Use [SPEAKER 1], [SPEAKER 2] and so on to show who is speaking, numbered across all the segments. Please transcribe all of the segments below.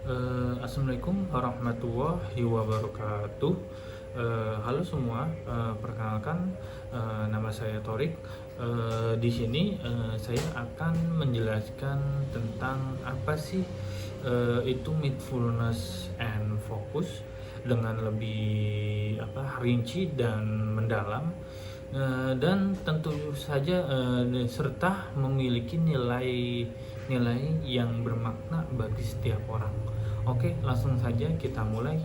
[SPEAKER 1] Assalamualaikum warahmatullahi wabarakatuh. Halo semua, perkenalkan nama saya Torik. Di sini saya akan menjelaskan tentang apa sih itu mindfulness and focus dengan lebih rinci dan mendalam. Dan tentu saja serta memiliki nilai yang bermakna bagi setiap orang. Oke, langsung saja kita mulai.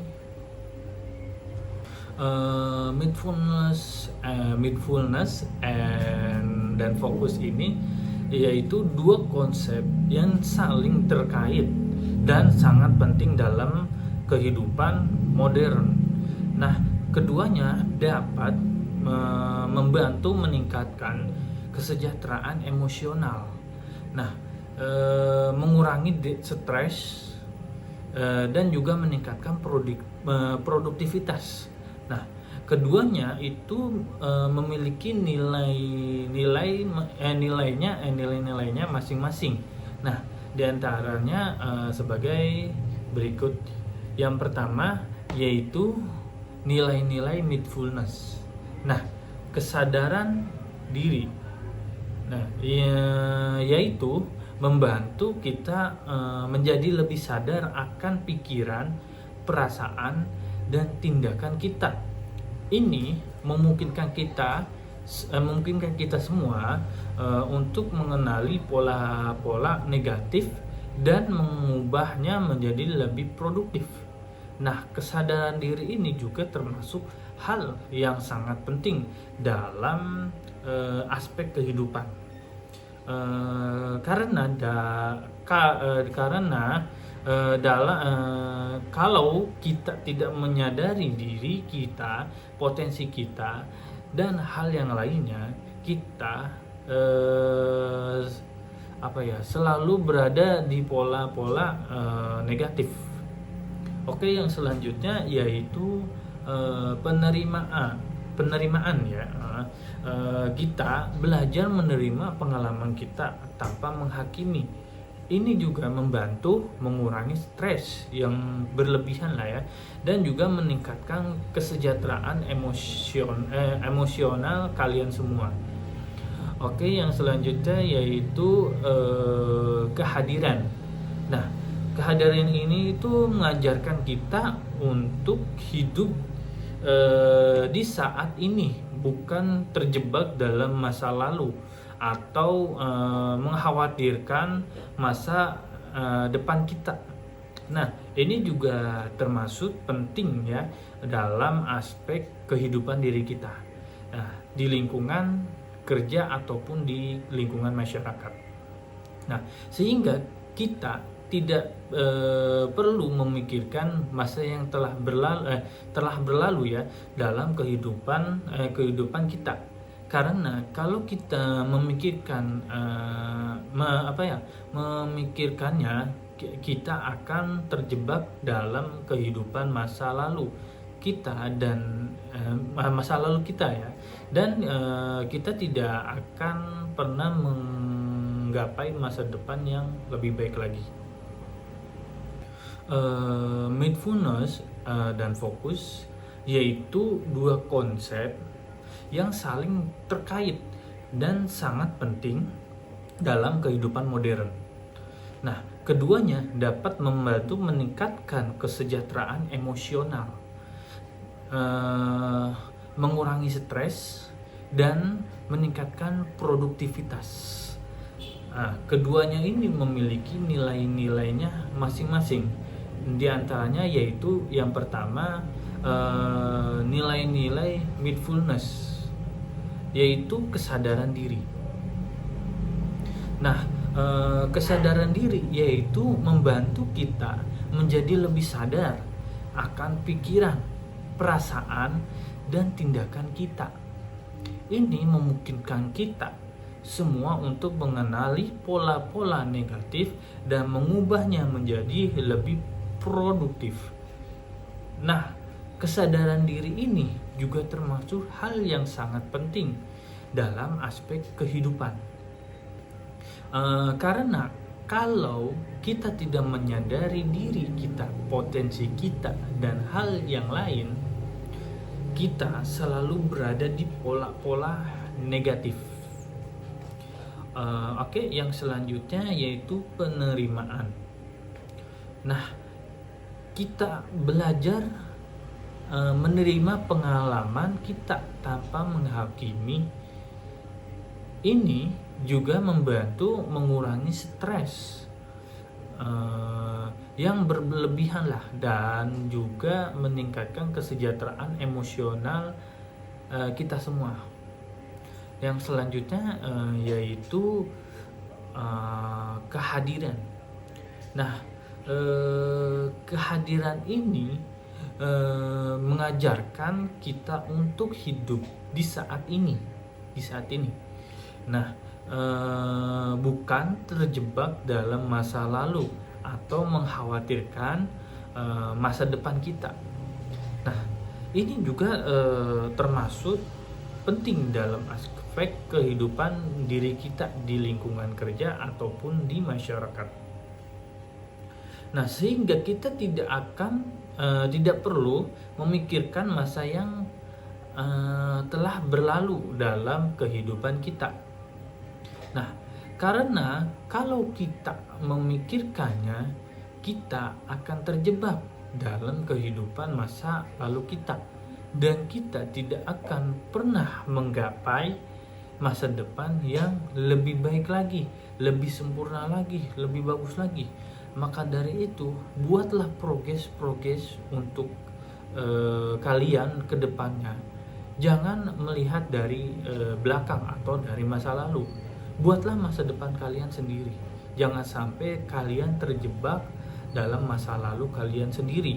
[SPEAKER 1] Mindfulness dan fokus ini yaitu dua konsep yang saling terkait dan sangat penting dalam kehidupan modern. Nah, keduanya dapat membantu meningkatkan kesejahteraan emosional. Nah, mengurangi stres dan juga meningkatkan produktivitas. Nah, keduanya itu memiliki nilai-nilainya masing-masing. Nah, diantaranya sebagai berikut. Yang pertama yaitu nilai-nilai mindfulness. Nah, kesadaran diri. Nah, yaitu membantu kita menjadi lebih sadar akan pikiran, perasaan, dan tindakan kita. Ini memungkinkan kita semua untuk mengenali pola-pola negatif dan mengubahnya menjadi lebih produktif. Nah, kesadaran diri ini juga termasuk hal yang sangat penting dalam aspek kehidupan. Kalau kita tidak menyadari diri kita, potensi kita, dan hal yang lainnya, kita selalu berada di pola-pola negatif. Oke, yang selanjutnya yaitu penerimaan ya. Kita belajar menerima pengalaman kita tanpa menghakimi. Ini juga membantu mengurangi stres yang berlebihan lah ya, dan juga meningkatkan kesejahteraan emosional kalian semua. Oke, yang selanjutnya yaitu kehadiran. Nah, kehadiran ini itu mengajarkan kita untuk hidup di saat ini, bukan terjebak dalam masa lalu atau mengkhawatirkan masa depan kita. Nah, ini juga termasuk penting ya dalam aspek kehidupan diri kita. Nah, di lingkungan kerja ataupun di lingkungan masyarakat. Nah, sehingga kita tidak perlu memikirkan masa yang telah berlalu ya dalam kehidupan kita. Karena kalau kita memikirkannya, kita akan terjebak dalam kehidupan masa lalu kita dan masa lalu kita ya, dan kita tidak akan pernah menggapai masa depan yang lebih baik lagi. Mindfulness dan fokus yaitu dua konsep yang saling terkait dan sangat penting dalam kehidupan modern. Nah, keduanya dapat membantu meningkatkan kesejahteraan emosional, mengurangi stres, dan meningkatkan produktivitas. Nah, keduanya ini memiliki nilai-nilainya masing-masing. Di antaranya yaitu yang pertama nilai-nilai mindfulness, yaitu kesadaran diri. Nah, kesadaran diri yaitu membantu kita menjadi lebih sadar akan pikiran, perasaan, dan tindakan kita. Ini memungkinkan kita semua untuk mengenali pola-pola negatif dan mengubahnya menjadi lebih produktif. Nah, kesadaran diri ini juga termasuk hal yang sangat penting dalam aspek kehidupan. Karena kalau kita tidak menyadari diri kita, potensi kita, dan hal yang lain, kita selalu berada di pola-pola negatif. Oke, yang selanjutnya yaitu penerimaan. Nah, kita belajar menerima pengalaman kita tanpa menghakimi. Ini juga membantu mengurangi stres yang berlebihan lah, dan juga meningkatkan kesejahteraan emosional kita semua. Yang selanjutnya yaitu kehadiran. Nah, kehadiran ini mengajarkan kita untuk hidup di saat ini. Nah, bukan terjebak dalam masa lalu atau mengkhawatirkan masa depan kita. Nah, ini juga termasuk penting dalam aspek kehidupan diri kita di lingkungan kerja ataupun di masyarakat. Nah, sehingga kita tidak perlu memikirkan masa yang telah berlalu dalam kehidupan kita. Nah, karena kalau kita memikirkannya, kita akan terjebak dalam kehidupan masa lalu kita, dan kita tidak akan pernah menggapai masa depan yang lebih baik lagi, lebih sempurna lagi, lebih bagus lagi. Maka dari itu, buatlah progres untuk kalian ke depannya. Jangan melihat dari belakang atau dari masa lalu. Buatlah masa depan kalian sendiri. Jangan sampai kalian terjebak dalam masa lalu kalian sendiri.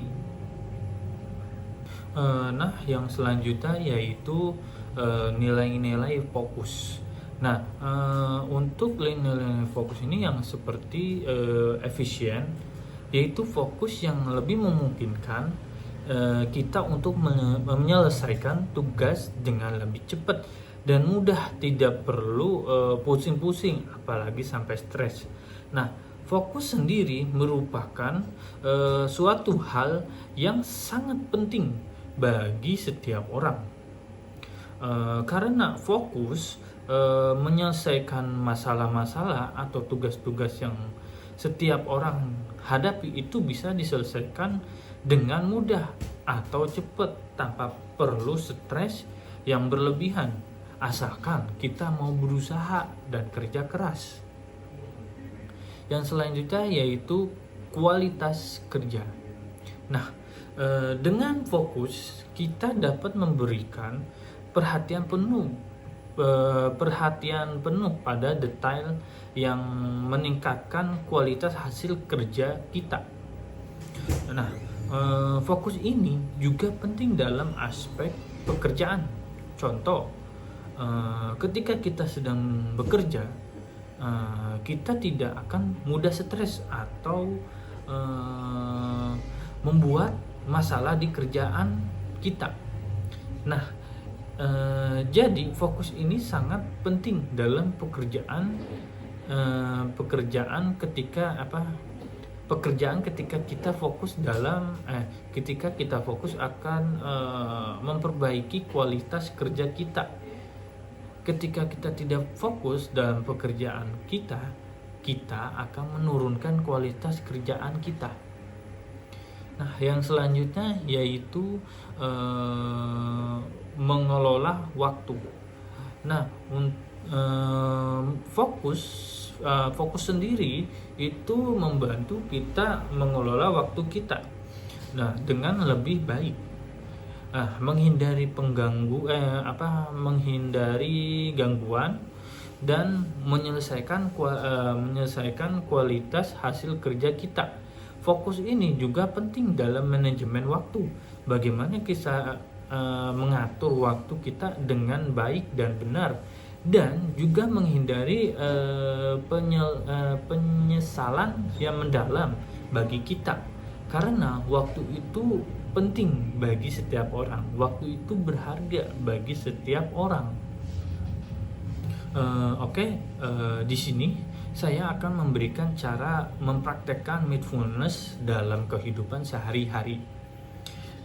[SPEAKER 1] Nah, yang selanjutnya yaitu nilai-nilai fokus. Nah, untuk nilai-nilai fokus ini yang seperti efisien, yaitu fokus yang lebih memungkinkan kita untuk menyelesaikan tugas dengan lebih cepat dan mudah, tidak perlu pusing-pusing apalagi sampai stres. Nah, fokus sendiri merupakan suatu hal yang sangat penting bagi setiap orang, karena fokus menyelesaikan masalah-masalah atau tugas-tugas yang setiap orang hadapi itu bisa diselesaikan dengan mudah atau cepat tanpa perlu stres yang berlebihan, asalkan kita mau berusaha dan kerja keras. Yang selanjutnya yaitu kualitas kerja. Nah, dengan fokus kita dapat memberikan perhatian penuh pada detail yang meningkatkan kualitas hasil kerja kita. Nah, fokus ini juga penting dalam aspek pekerjaan. Contoh, ketika kita sedang bekerja, kita tidak akan mudah stres atau membuat masalah di kerjaan kita. Nah, jadi fokus ini sangat penting dalam pekerjaan ketika kita fokus akan memperbaiki kualitas kerja kita. Ketika kita tidak fokus dalam pekerjaan kita akan menurunkan kualitas kerjaan kita. Nah, yang selanjutnya yaitu mengelola waktu. Nah, fokus sendiri itu membantu kita mengelola waktu kita. Nah, dengan lebih baik. Menghindari menghindari gangguan dan menyelesaikan kualitas hasil kerja kita. Fokus ini juga penting dalam manajemen waktu. Bagaimana kita mengatur waktu kita dengan baik dan benar, dan juga menghindari penyesalan yang mendalam bagi kita, karena waktu itu penting bagi setiap orang. Waktu itu berharga bagi setiap orang. Di sini saya akan memberikan cara mempraktekkan mindfulness dalam kehidupan sehari-hari.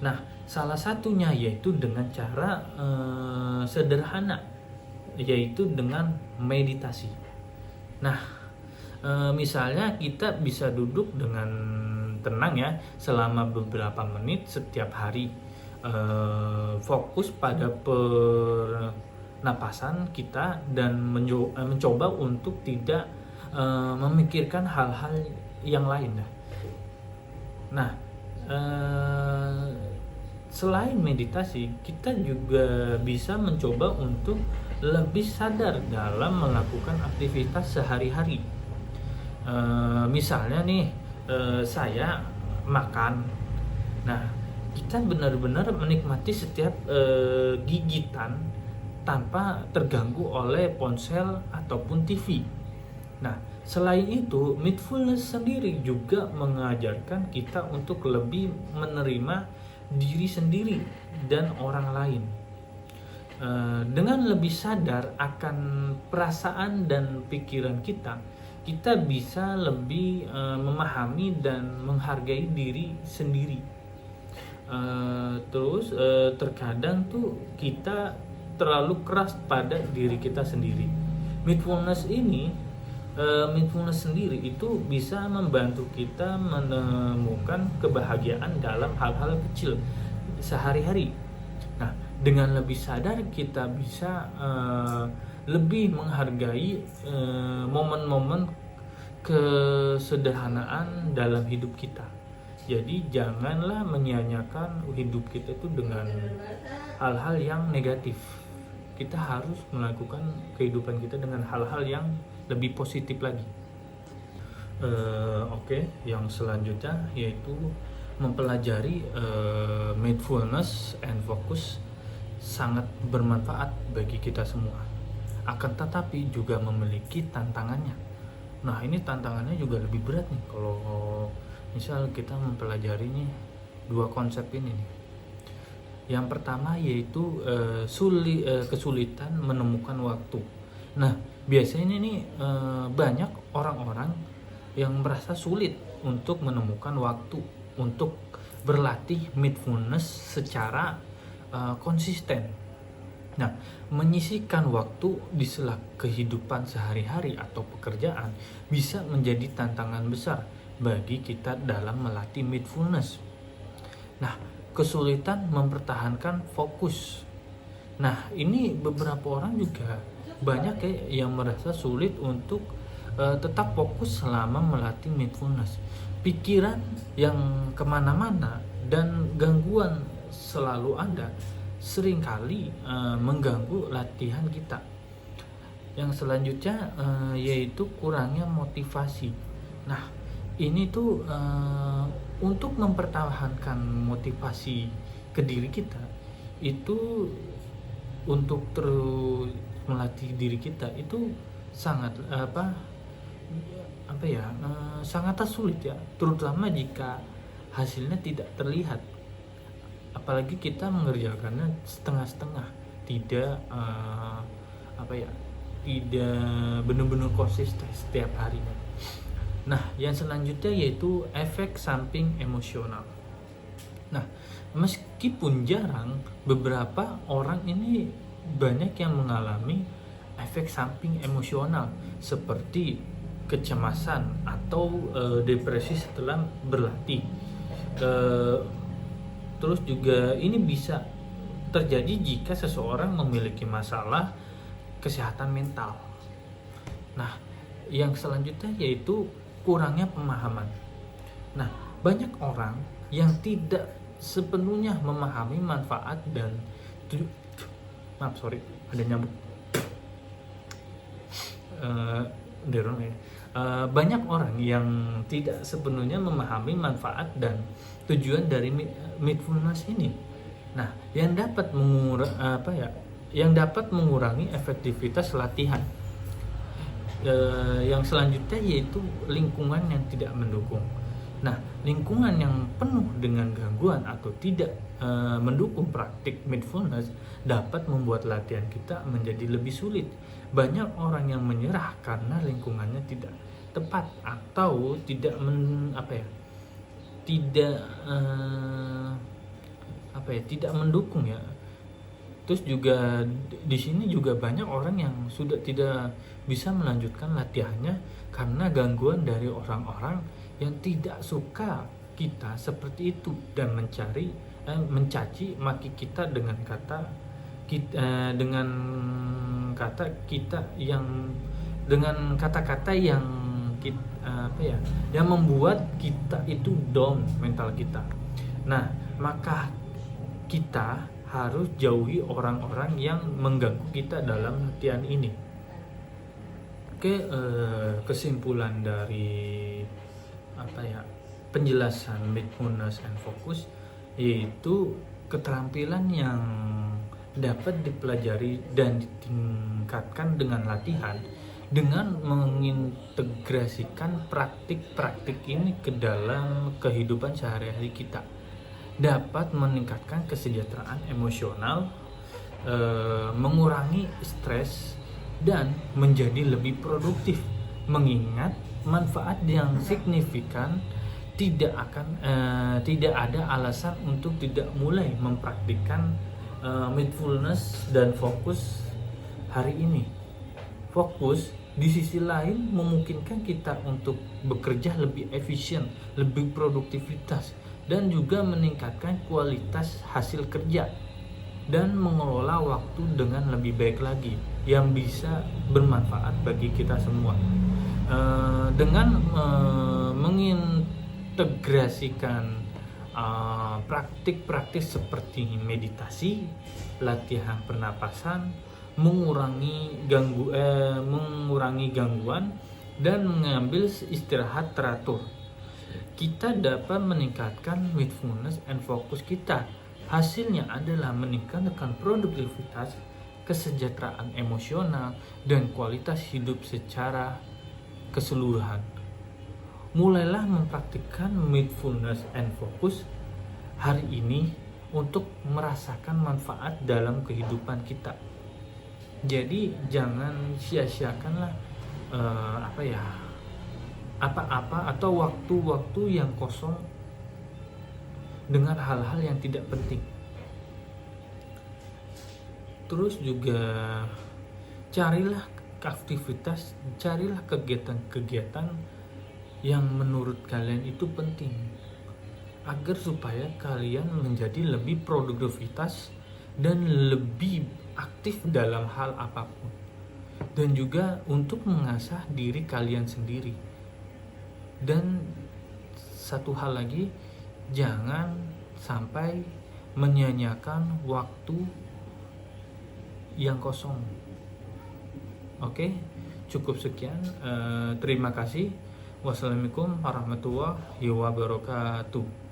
[SPEAKER 1] Nah, salah satunya yaitu dengan cara sederhana, yaitu dengan meditasi. Nah, misalnya kita bisa duduk dengan tenang ya selama beberapa menit setiap hari, fokus pada pernapasan kita dan mencoba untuk tidak memikirkan hal-hal yang lain. Nah, selain meditasi, kita juga bisa mencoba untuk lebih sadar dalam melakukan aktivitas sehari-hari. Misalnya nih, saya makan. Nah, kita benar-benar menikmati setiap gigitan tanpa terganggu oleh ponsel ataupun TV. Nah, selain itu, mindfulness sendiri juga mengajarkan kita untuk lebih menerima diri sendiri dan orang lain. Dengan lebih sadar akan perasaan dan pikiran kita bisa lebih memahami dan menghargai diri sendiri. Terus terkadang tuh kita terlalu keras pada diri kita sendiri. Mindfulness sendiri itu bisa membantu kita menemukan kebahagiaan dalam hal-hal kecil sehari-hari. Nah, dengan lebih sadar kita bisa lebih menghargai momen-momen kesederhanaan dalam hidup kita. Jadi janganlah menyia-nyiakan hidup kita itu dengan hal-hal yang negatif. Kita harus melakukan kehidupan kita dengan hal-hal yang lebih positif lagi. Oke, yang selanjutnya yaitu mempelajari mindfulness and focus sangat bermanfaat bagi kita semua. Akan tetapi juga memiliki tantangannya. Nah, ini tantangannya juga lebih berat nih kalau misal kita mempelajarinya dua konsep ini nih. Yang pertama yaitu kesulitan menemukan waktu. Nah, biasanya nih banyak orang-orang yang merasa sulit untuk menemukan waktu untuk berlatih mindfulness secara konsisten. Nah, menyisihkan waktu di sela kehidupan sehari-hari atau pekerjaan bisa menjadi tantangan besar bagi kita dalam melatih mindfulness. Nah, kesulitan mempertahankan fokus. Nah, ini beberapa orang juga banyak yang merasa sulit untuk tetap fokus selama melatih mindfulness. Pikiran yang kemana-mana dan gangguan selalu ada, seringkali mengganggu latihan kita. Yang selanjutnya yaitu kurangnya motivasi. Nah, ini tuh untuk mempertahankan motivasi ke diri kita itu, untuk terus melatih diri kita itu sangat sangat sulit ya, terutama jika hasilnya tidak terlihat, apalagi kita mengerjakannya setengah-setengah, tidak tidak benar-benar konsisten setiap harinya. Nah, yang selanjutnya yaitu efek samping emosional. Nah, meskipun jarang, beberapa orang ini banyak yang mengalami efek samping emosional seperti kecemasan atau depresi setelah berlatih. Terus juga ini bisa terjadi jika seseorang memiliki masalah kesehatan mental. Nah, yang selanjutnya yaitu kurangnya pemahaman. Nah, banyak orang yang tidak sepenuhnya memahami manfaat dan ada nyamuk. Banyak orang yang tidak sepenuhnya memahami manfaat dan tujuan dari mindfulness ini. Nah, yang dapat mengurangi efektivitas latihan. Yang selanjutnya yaitu lingkungan yang tidak mendukung. Nah, lingkungan yang penuh dengan gangguan atau tidak mendukung praktik mindfulness dapat membuat latihan kita menjadi lebih sulit. Banyak orang yang menyerah karena lingkungannya tidak tepat atau tidak tidak mendukung ya. Terus juga di sini juga banyak orang yang sudah tidak bisa melanjutkan latihannya karena gangguan dari orang-orang yang tidak suka kita seperti itu dan mencaci maki kita dengan kata-kata yang yang membuat kita itu down mental kita. Nah, maka kita harus jauhi orang-orang yang mengganggu kita dalam latihan ini. Kesimpulan dari penjelasan mindfulness and focus yaitu keterampilan yang dapat dipelajari dan ditingkatkan dengan latihan dengan mengintegrasikan praktik-praktik ini ke dalam kehidupan sehari-hari kita, dapat meningkatkan kesejahteraan emosional, mengurangi stres, dan menjadi lebih produktif. Mengingat manfaat yang signifikan, tidak ada alasan untuk tidak mulai mempraktikkan mindfulness dan fokus hari ini. Fokus di sisi lain memungkinkan kita untuk bekerja lebih efisien, lebih produktivitas, dan juga meningkatkan kualitas hasil kerja dan mengelola waktu dengan lebih baik lagi yang bisa bermanfaat bagi kita semua. Dengan mengintegrasikan praktik-praktik seperti meditasi, latihan pernapasan, mengurangi gangguan dan mengambil istirahat teratur, kita dapat meningkatkan mindfulness and focus kita. Hasilnya adalah meningkatkan produktivitas, kesejahteraan emosional, dan kualitas hidup secara keseluruhan. Mulailah mempraktikkan mindfulness and focus hari ini untuk merasakan manfaat dalam kehidupan kita. Jadi jangan sia-siakanlah apa-apa atau waktu-waktu yang kosong dengan hal-hal yang tidak penting. Terus juga carilah kegiatan-kegiatan yang menurut kalian itu penting, agar supaya kalian menjadi lebih produktivitas dan lebih aktif dalam hal apapun, dan juga untuk mengasah diri kalian sendiri. Dan satu hal lagi, jangan sampai menyia-nyiakan waktu yang kosong. Oke, cukup sekian. Terima kasih. Wassalamualaikum warahmatullahi wabarakatuh.